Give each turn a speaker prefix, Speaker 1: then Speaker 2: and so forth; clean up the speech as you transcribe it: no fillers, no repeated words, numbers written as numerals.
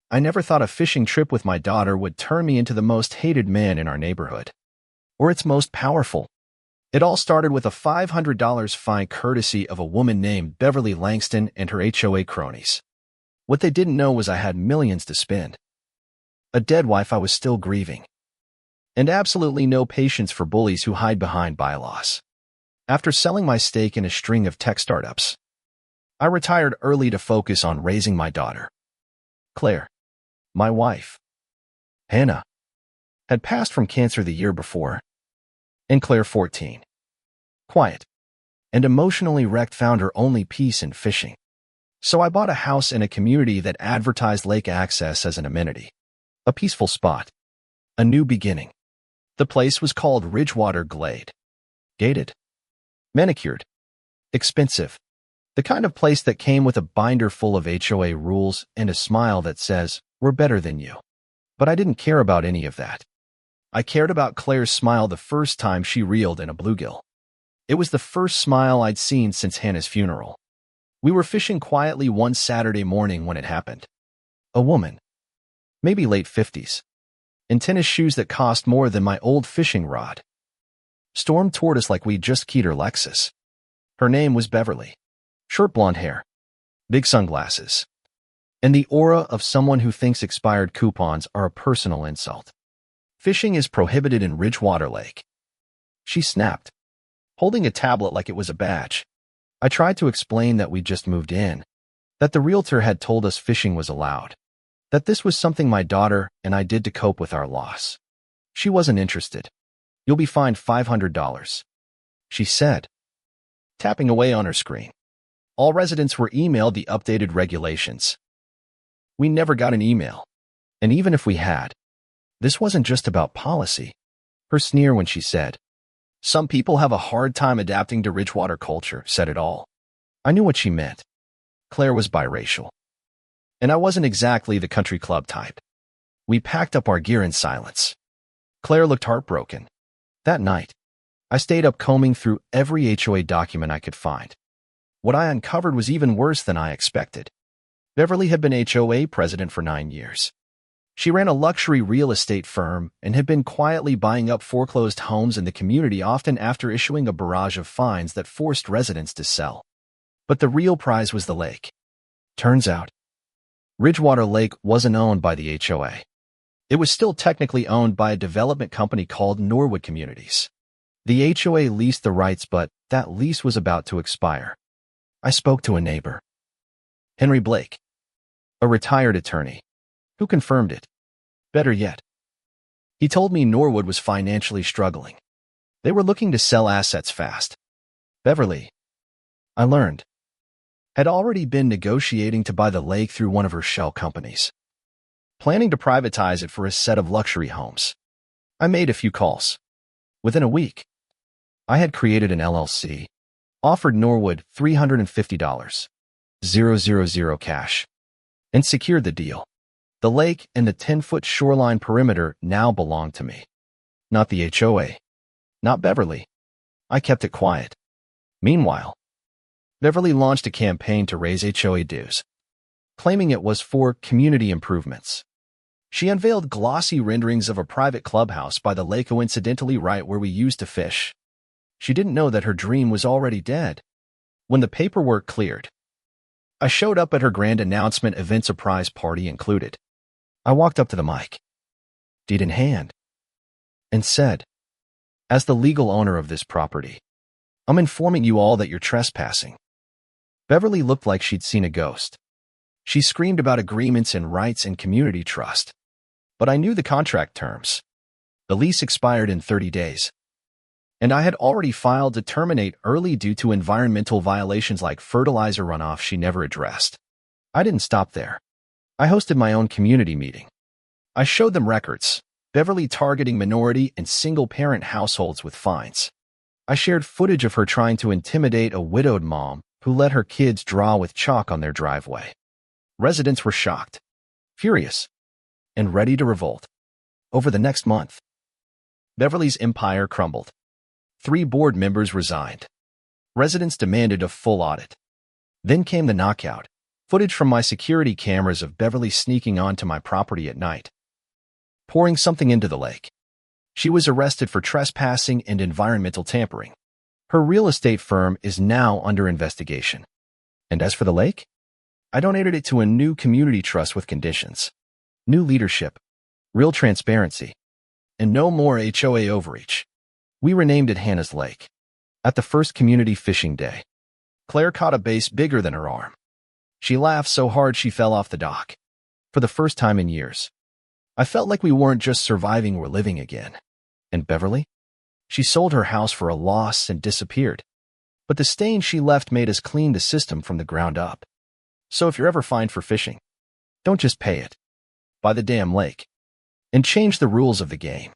Speaker 1: I never thought a fishing trip with my daughter would turn me into the most hated man in our neighborhood. Or its most powerful. It all started with a $500 fine courtesy of a woman named Beverly Langston and her HOA cronies. What they didn't know was I had millions to spend. A dead wife I was still grieving. And absolutely no patience for bullies who hide behind bylaws. After selling my stake in a string of tech startups, I retired early to focus on raising my daughter. Claire, my wife, Hannah, had passed from cancer the year before, and Claire, 14, quiet and emotionally wrecked, found her only peace in fishing. So I bought a house in a community that advertised lake access as an amenity. A peaceful spot. A new beginning. The place was called Ridgewater Glade. Gated. Manicured. Expensive. The kind of place that came with a binder full of HOA rules and a smile that says, "We're better than you." But I didn't care about any of that. I cared about Claire's smile the first time she reeled in a bluegill. It was the first smile I'd seen since Hannah's funeral. We were fishing quietly one Saturday morning when it happened. A woman, maybe late 50s, in tennis shoes that cost more than my old fishing rod, stormed toward us like we'd just keyed her Lexus. Her name was Beverly. Short blonde hair, big sunglasses, and the aura of someone who thinks expired coupons are a personal insult. Fishing is prohibited in Ridgewater Lake. She snapped, holding a tablet like it was a badge. I tried to explain that we'd just moved in, that the realtor had told us fishing was allowed, that this was something my daughter and I did to cope with our loss. She wasn't interested. "You'll be fined $500, she said, tapping away on her screen. All residents were emailed the updated regulations. We never got an email. And even if we had, this wasn't just about policy. Her sneer when she said, "Some people have a hard time adapting to Ridgewater culture," said it all. I knew what she meant. Claire was biracial. And I wasn't exactly the country club type. We packed up our gear in silence. Claire looked heartbroken. That night, I stayed up combing through every HOA document I could find. What I uncovered was even worse than I expected. Beverly had been HOA president for 9 years. She ran a luxury real estate firm and had been quietly buying up foreclosed homes in the community, often after issuing a barrage of fines that forced residents to sell. But the real prize was the lake. Turns out, Ridgewater Lake wasn't owned by the HOA. It was still technically owned by a development company called Norwood Communities. The HOA leased the rights, but that lease was about to expire. I spoke to a neighbor, Henry Blake, a retired attorney, who confirmed it. Better yet, he told me Norwood was financially struggling. They were looking to sell assets fast. Beverly, I learned, had already been negotiating to buy the lake through one of her shell companies, planning to privatize it for a set of luxury homes. I made a few calls. Within a week, I had created an LLC, offered Norwood $350, 000 cash, and secured the deal. The lake and the 10-foot shoreline perimeter now belonged to me. Not the HOA. Not Beverly. I kept it quiet. Meanwhile, Beverly launched a campaign to raise HOA dues, claiming it was for community improvements. She unveiled glossy renderings of a private clubhouse by the lake, coincidentally right where we used to fish. She didn't know that her dream was already dead. When the paperwork cleared, I showed up at her grand announcement event, surprise party included. I walked up to the mic, deed in hand, and said, "As the legal owner of this property, I'm informing you all that you're trespassing." Beverly looked like she'd seen a ghost. She screamed about agreements and rights and community trust. But I knew the contract terms. The lease expired in 30 days. And I had already filed to terminate early due to environmental violations like fertilizer runoff she never addressed. I didn't stop there. I hosted my own community meeting. I showed them records, Beverly targeting minority and single-parent households with fines. I shared footage of her trying to intimidate a widowed mom who let her kids draw with chalk on their driveway. Residents were shocked, furious, and ready to revolt. Over the next month, Beverly's empire crumbled. 3 board members resigned. Residents demanded a full audit. Then came the knockout. Footage from my security cameras of Beverly sneaking onto my property at night, pouring something into the lake. She was arrested for trespassing and environmental tampering. Her real estate firm is now under investigation. And as for the lake, I donated it to a new community trust with conditions, new leadership, real transparency, and no more HOA overreach. We renamed it Hannah's Lake. At the first community fishing day, Claire caught a bass bigger than her arm. She laughed so hard she fell off the dock. For the first time in years, I felt like we weren't just surviving, we're living again. And Beverly? She sold her house for a loss and disappeared. But the stain she left made us clean the system from the ground up. So if you're ever fined for fishing, don't just pay it. Buy the damn lake. And change the rules of the game.